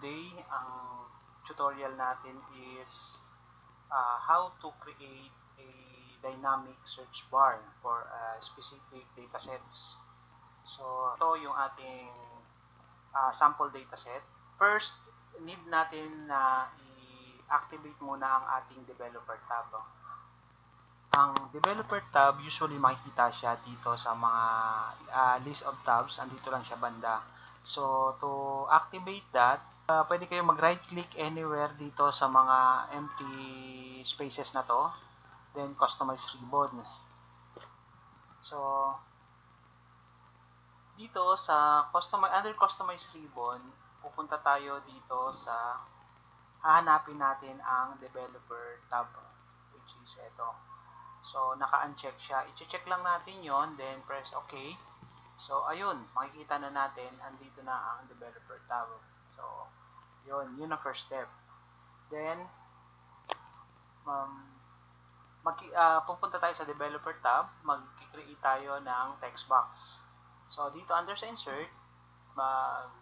today, ang tutorial natin is how to create a dynamic search bar for specific datasets. So, ito yung ating sample dataset. First, need natin na i-activate muna ang ating developer tab. Ang developer tab, usually makikita siya dito sa mga list of tabs. Andito lang siya banda. So, to activate that, pwede kayo mag-right click anywhere dito sa mga empty spaces na to. Then, customize ribbon. So, dito sa under customize ribbon, pupunta tayo dito sa hahanapin natin ang developer tab, which is ito. So, naka-uncheck siya. I-check lang natin yon, then press OK. So, ayun, makikita na natin, andito na ang developer tab. So, yun ang first step. Then, pupunta tayo sa developer tab, mag-create tayo ng text box. So, dito under sa insert, mag-create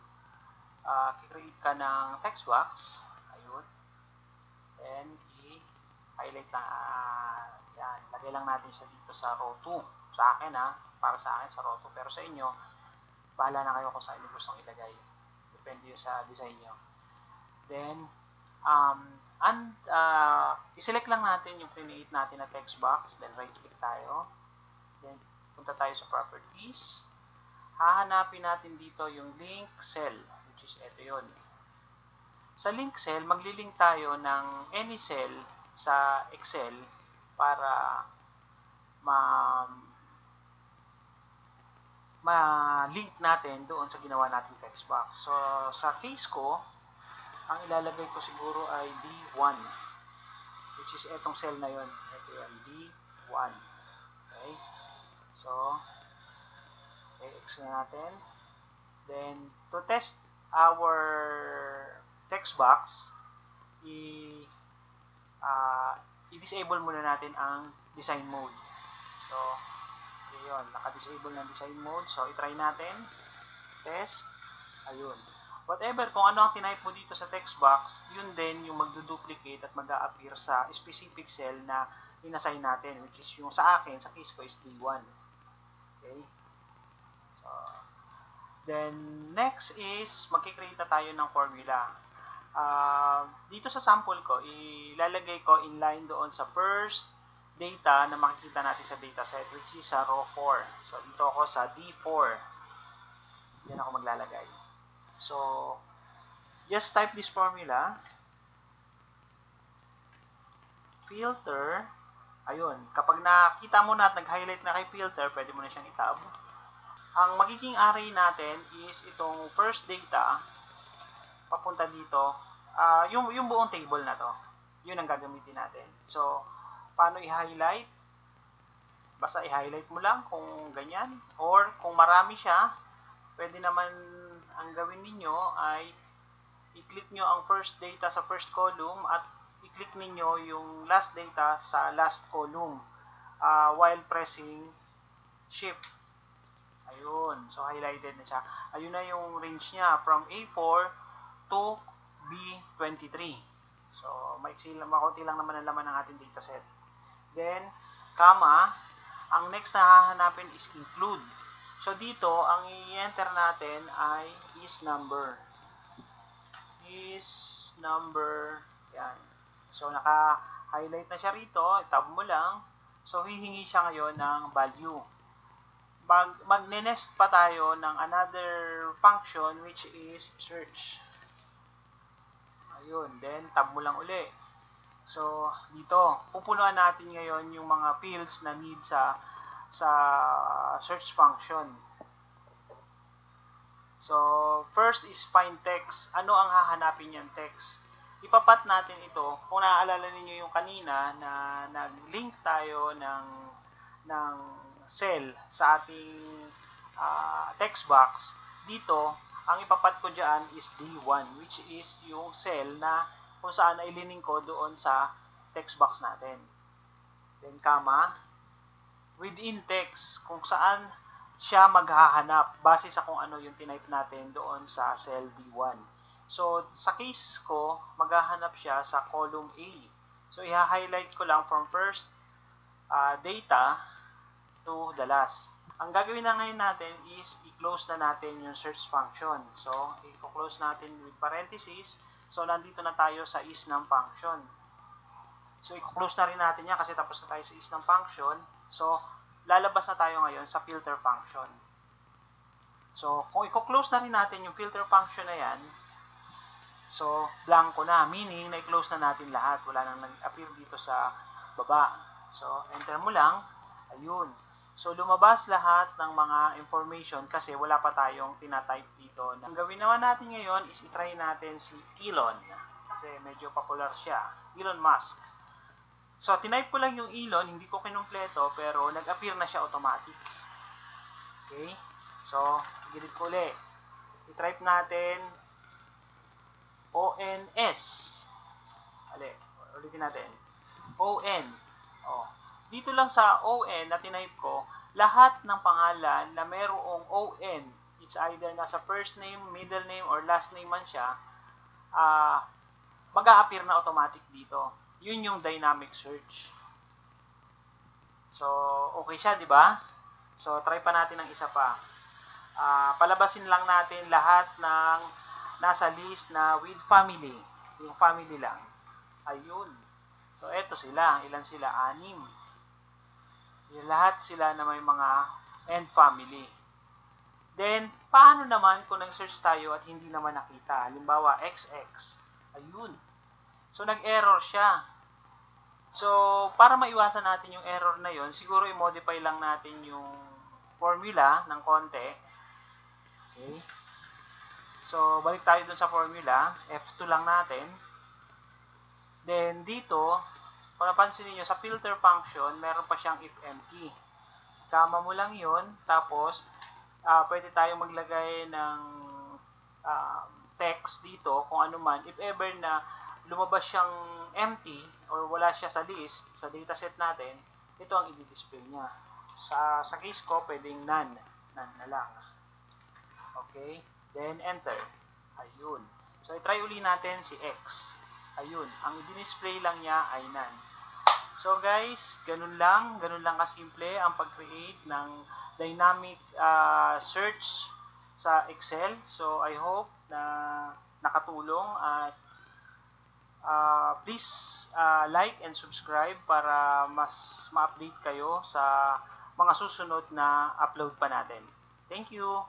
ka ng text box. Ayun. Then, i-highlight lang, yan, lagay lang natin siya dito sa row 2. Sa akin para sa akin sa row 2, pero sa inyo, bahala na kayo kung saan nyo gustong ilagay. Depende sa design nyo. Then, i-select lang natin yung create natin na text box, then right click tayo. Then, punta tayo sa properties. Hahanapin natin dito yung link cell, which is ito yun. Sa link cell, magli-link tayo ng any cell sa Excel para ma-link natin doon sa ginawa nating text box. So, sa case ko, ang ilalagay ko siguro ay D1, which is etong cell na yun. Ito yan, D1. Okay? So, i-X na natin. Then, to test our text box, i-disable muna natin ang design mode. So, yun, naka-disable ng design mode. So, i-try natin. Test. Ayun. Whatever, kung ano ang tinype mo dito sa text box, yun din yung magduduplicate at mag-a-appear sa specific cell na inassign natin, which is yung sa akin, sa case ko is D1. Okay? So, then, next is, magkikreate na tayo ng formula. Dito sa sample ko, ilalagay ko inline doon sa first data na makikita natin sa dataset, which is sa row 4. So, dito ako sa D4. Yan ako maglalagay. So, just type this formula. Filter. Ayun. Kapag nakita mo na at nag-highlight na kay filter, pwede mo na siyang i-tab. Ang magiging array natin is itong first data papunta dito. Yung buong table na to. Yun ang gagamitin natin. So, paano i-highlight? Basta i-highlight mo lang kung ganyan. Or kung marami siya, pwede naman ang gawin ninyo ay i-click nyo ang first data sa first column at i-click ninyo yung last data sa last column while pressing shift. Ayun. So, highlighted na siya. Ayun na yung range niya from A4 to B23. So, makunti lang naman ang laman ng ating dataset. Then, comma, ang next na hahanapin is include. So, dito, ang i-enter natin ay is number. Is number, yan. So, naka-highlight na siya rito. Tab mo lang. So, hihingi siya ngayon ng value. Magne-nest pa tayo ng another function which is search. Ayun. Then, tab mo lang uli. So, dito, pupunuan natin ngayon yung mga fields na need sa search function. So, first is find text. Ano ang hahanapin niyang text? Ipapat natin ito. Kung naaalala niyo yung kanina na nag-link tayo ng cell sa ating text box, dito, ang ipapat ko dyan is D1, which is yung cell na kung saan ay lining ko doon sa text box natin. Then, comma, within text, kung saan siya maghahanap base sa kung ano yung tinype natin doon sa cell D1. So, sa case ko, maghahanap siya sa column A. So, i-highlight ko lang from first data to the last. Ang gagawin na ngayon natin is i-close na natin yung search function. So, i-close natin with parenthesis. So, nandito na tayo sa is ng function. So, i-close na rin natin yan kasi tapos na tayo sa is ng function. So, lalabas na tayo ngayon sa filter function. So, kung i-close na rin natin yung filter function na yan, so, blanco na. Meaning, na-close na natin lahat. Wala nang nag-appear dito sa baba. So, enter mo lang. Ayun. So, lumabas lahat ng mga information kasi wala pa tayong tinatype dito. Ang gawin naman natin ngayon is itry natin si Elon. Kasi medyo popular siya. Elon Musk. So, tinype ko lang yung Elon. Hindi ko kinumpleto pero nag-appear na siya automatic. Okay? So, gilid ko ulit. I-type natin ONS. Ulitin natin. ON. Dito lang sa ON na tinype ko, lahat ng pangalan na merong ON, it's either nasa first name, middle name, or last name man siya, mag-a-appear na automatic dito. Yun yung dynamic search. So, okay siya, di ba? So, try pa natin ng isa pa. Palabasin lang natin lahat ng nasa list na with family. Yung family lang. Ayun. So, eto sila. Ilan sila? 6. Yung lahat sila na may mga and family. Then, paano naman kung nag-search tayo at hindi naman nakita? Halimbawa, XX. Ayun. So, nag-error siya. So, para maiwasan natin yung error na yon, siguro i-modify lang natin yung formula ng konti. Okay. So, balik tayo dun sa formula. F2 lang natin. Then, dito, kung napansin niyo sa filter function, meron pa siyang if empty. Sama mo lang yon, tapos, pwede tayong maglagay ng text dito, kung ano man, if ever na lumabas siyang empty, or wala siya sa list, sa dataset natin, ito ang i-display niya. Sa case ko, pwedeng none. None na lang. Okay? Then, enter. Ayun. So, i-try uli natin si X. Ayun. Ang i-display lang niya ay none. So, guys, ganun lang kasimple ang pag-create ng dynamic search sa Excel. So, I hope na nakatulong at please like and subscribe para mas ma-update kayo sa mga susunod na upload pa natin. Thank you!